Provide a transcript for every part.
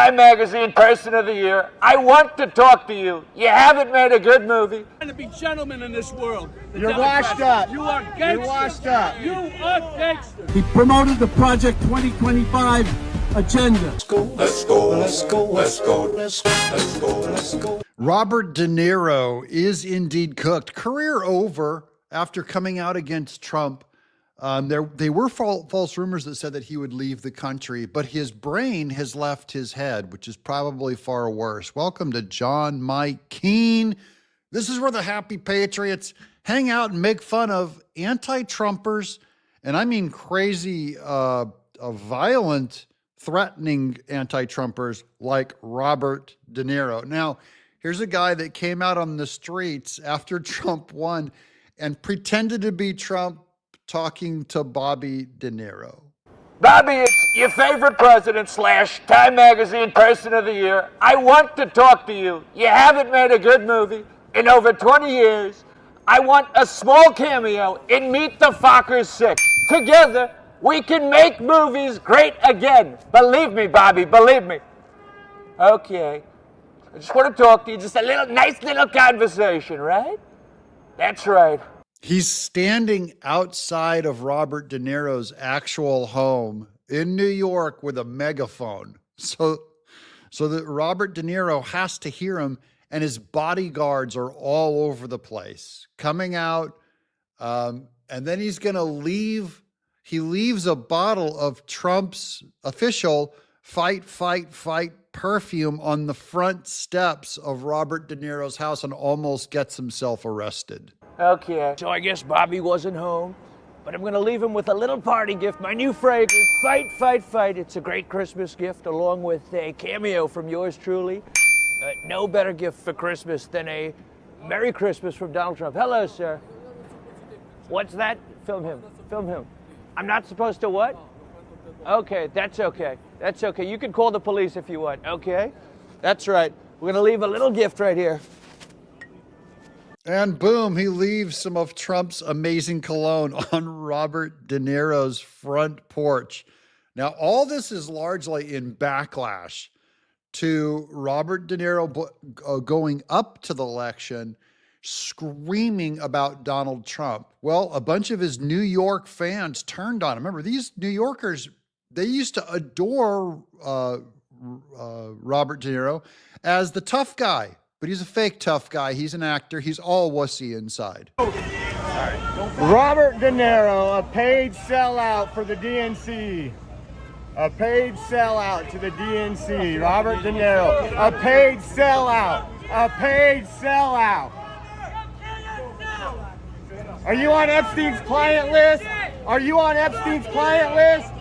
Time Magazine Person of the Year. I want to talk to you. You haven't made a good movie. Trying to be gentlemen in this world. You're washed up. You are gangsters. You're washed up. You are gangsters. He promoted the Project 2025 agenda. Let's go, let's go, let's go, let's go, let's go, let's go, let's go. Robert De Niro is indeed cooked. Career over after coming out against Trump. There were false rumors that said that he would leave the country, but his brain has left his head, which is probably far worse. Welcome to John Mike Keene. This is where the happy patriots hang out and make fun of anti-Trumpers, and I mean crazy, violent, threatening anti-Trumpers like Robert De Niro. Now, here's a guy that came out on the streets after Trump won and pretended to be Trump, talking to Bobby De Niro. Bobby, it's your favorite president / Time Magazine Person of the Year. I want to talk to you. You haven't made a good movie in over 20 years. I want a small cameo in Meet the Fockers 6. Together, we can make movies great again. Believe me, Bobby, believe me. Okay. I just want to talk to you. Just a nice little conversation, right? That's right. He's standing outside of Robert De Niro's actual home in New York with a megaphone. So that Robert De Niro has to hear him, and his bodyguards are all over the place coming out. And then he's going to leave. He leaves a bottle of Trump's official Fight, Fight, Fight perfume on the front steps of Robert De Niro's house and almost gets himself arrested. Okay. So I guess Bobby wasn't home, but I'm going to leave him with a little party gift, my new fragrance, Fight, Fight, Fight. It's a great Christmas gift along with a cameo from yours truly. No better gift for Christmas than a Merry Christmas from Donald Trump. Hello, sir. What's that? Film him. Film him. I'm not supposed to what? Okay, that's okay. That's okay. You can call the police if you want, okay? That's right. We're going to leave a little gift right here. And boom, he leaves some of Trump's amazing cologne on Robert De Niro's front porch. Now, all this is largely in backlash to Robert De Niro going up to the election, screaming about Donald Trump. Well, a bunch of his New York fans turned on him. Remember, these New Yorkers, they used to adore Robert De Niro as the tough guy. But he's a fake tough guy. He's an actor. He's all wussy inside. Robert De Niro, a paid sellout for the DNC. A paid sellout to the DNC. Robert De Niro, a paid sellout. A paid sellout. Are you on Epstein's client list? Are you on Epstein's client list?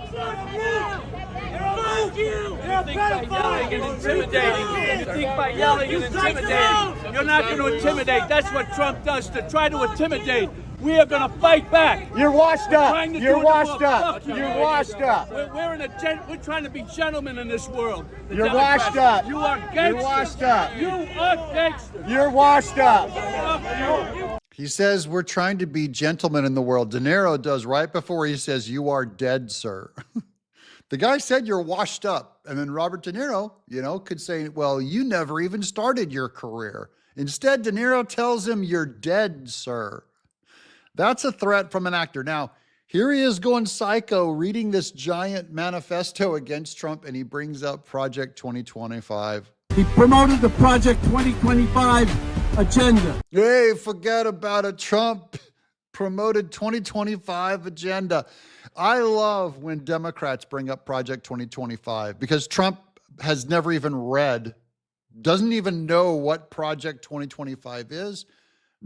You think by yelling and intimidating. You think by yelling and intimidating. You're not going to intimidate. That's what Trump does, to try to intimidate. We are going to fight back. You're washed up. You're washed up. You're washed up. We're trying to be gentlemen in this world. You're washed up. You are gangsters. You're washed up. You are gangsters. You're washed up. He says we're trying to be gentlemen in the world. De Niro does right before he says, "You are dead, sir." The guy said you're washed up. And then Robert De Niro, could say, well, you never even started your career. Instead, De Niro tells him, you're dead, sir. That's a threat from an actor. Now, here he is going psycho, reading this giant manifesto against Trump, and he brings up Project 2025. He promoted the Project 2025 agenda. Hey, forget about it. Trump promoted 2025 agenda. I love when Democrats bring up Project 2025 because Trump has never even read, doesn't even know what Project 2025 is,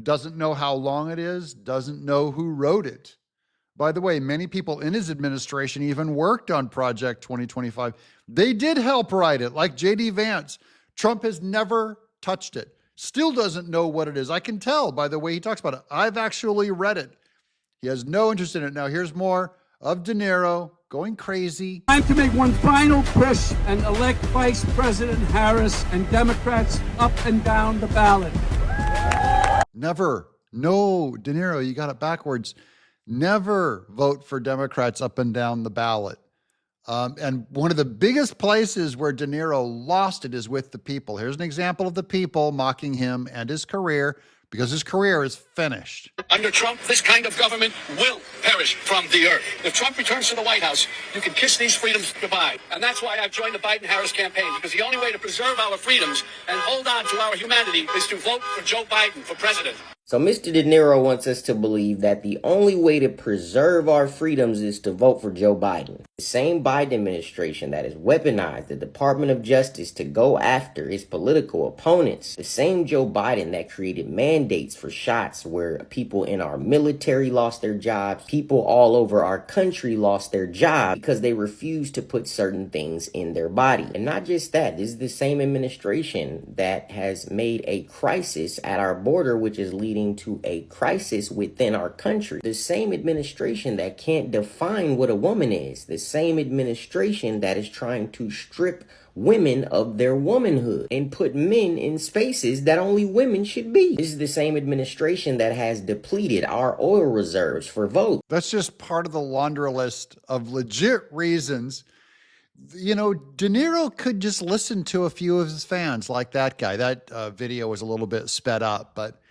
doesn't know how long it is, doesn't know who wrote it. By the way, many people in his administration even worked on Project 2025. They did help write it, like J.D. Vance. Trump has never touched it, still doesn't know what it is. I can tell by the way he talks about it. I've actually read it. He has no interest in it. Now, here's more of De Niro going crazy. Time to make one final push and elect Vice President Harris and Democrats up and down the ballot. Never. No, De Niro, you got it backwards. Never vote for Democrats up and down the ballot. And one of the biggest places where De Niro lost it is with the people. Here's an example of the people mocking him and his career, because his career is finished. Under Trump, this kind of government will perish from the earth. If Trump returns to the White House, you can kiss these freedoms goodbye. And that's why I've joined the Biden-Harris campaign, because the only way to preserve our freedoms and hold on to our humanity is to vote for Joe Biden for president. So Mr. De Niro wants us to believe that the only way to preserve our freedoms is to vote for Joe Biden. The same Biden administration that has weaponized the Department of Justice to go after his political opponents. The same Joe Biden that created mandates for shots where people in our military lost their jobs. People all over our country lost their jobs because they refused to put certain things in their body. And not just that, this is the same administration that has made a crisis at our border, which is leading to a crisis within our country. The same administration that can't define what a woman is. The same administration that is trying to strip women of their womanhood and put men in spaces that only women should be. This is the same administration that has depleted our oil reserves for votes. That's just part of the laundry list of legit reasons. You know, De Niro could just listen to a few of his fans, like that guy. That video was a little bit sped up, but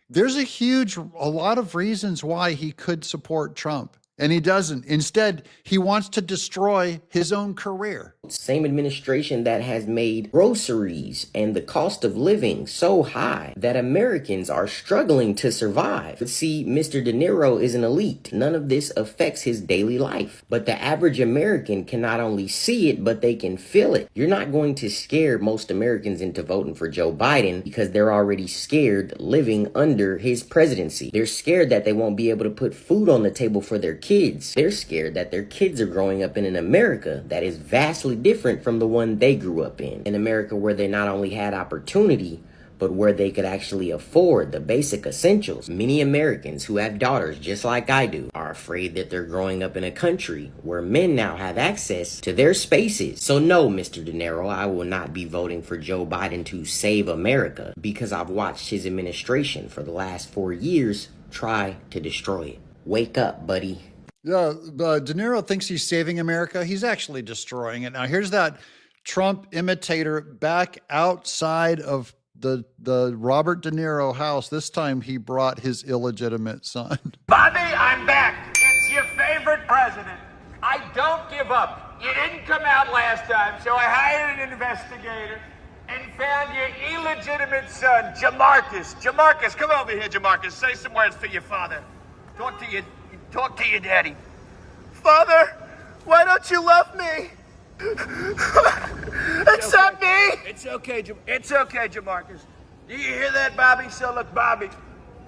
there's a lot of reasons why he could support Trump, and he doesn't. Instead, he wants to destroy his own career. Same administration that has made groceries and the cost of living so high that Americans are struggling to survive. But see, Mr. De Niro is an elite. None of this affects his daily life. But the average American can not only see it, but they can feel it. You're not going to scare most Americans into voting for Joe Biden because they're already scared living under his presidency. They're scared that they won't be able to put food on the table for their kids. They're scared that their kids are growing up in an America that is vastly different from the one they grew up in. An America where they not only had opportunity, but where they could actually afford the basic essentials. Many Americans who have daughters just like I do are afraid that they're growing up in a country where men now have access to their spaces. So no, Mr. De Niro, I will not be voting for Joe Biden to save America because I've watched his administration for the last 4 years try to destroy it. Wake up, buddy. Yeah, De Niro thinks he's saving America. He's actually destroying it. Now, here's that Trump imitator back outside of the Robert De Niro house. This time he brought his illegitimate son. Bobby, I'm back. It's your favorite president. I don't give up. You didn't come out last time, so I hired an investigator and found your illegitimate son, Jamarcus. Jamarcus, come over here, Jamarcus. Say some words for your father. Talk to your daddy. Father, why don't you love me? Accept me. It's okay, Jamarcus. Do you hear that, Bobby? So look, Bobby,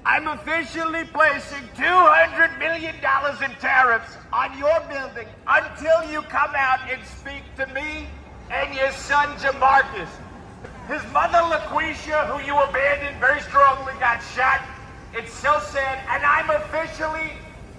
I'm officially placing $200 million in tariffs on your building until you come out and speak to me and your son, Jamarcus. His mother, LaQuisha, who you abandoned very strongly, got shot. It's so sad, and I'm officially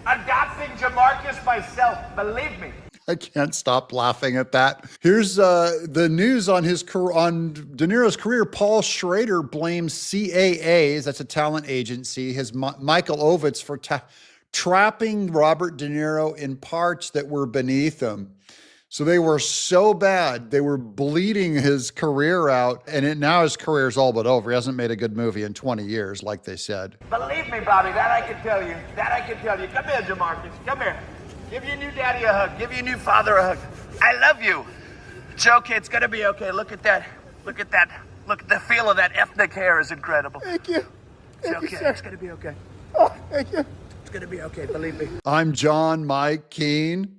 adopting Jamarcus myself. Believe me. I can't stop laughing at that. Here's the news on De Niro's career. Paul Schrader blames CAAs, that's a talent agency, his Michael Ovitz for trapping Robert De Niro in parts that were beneath him. So they were so bad, they were bleeding his career out, and now his career is all but over. He hasn't made a good movie in 20 years, like they said. Believe me, Bobby, that I can tell you. Come here, Jamarcus. Come here. Give your new daddy a hug. Give your new father a hug. I love you. It's okay. It's gonna be okay. Look at that. Look at that. Look at the feel of that ethnic hair is incredible. Thank you. It's okay. It's gonna be okay. Oh, thank you. It's gonna be okay. Believe me. I'm John Mike Keene.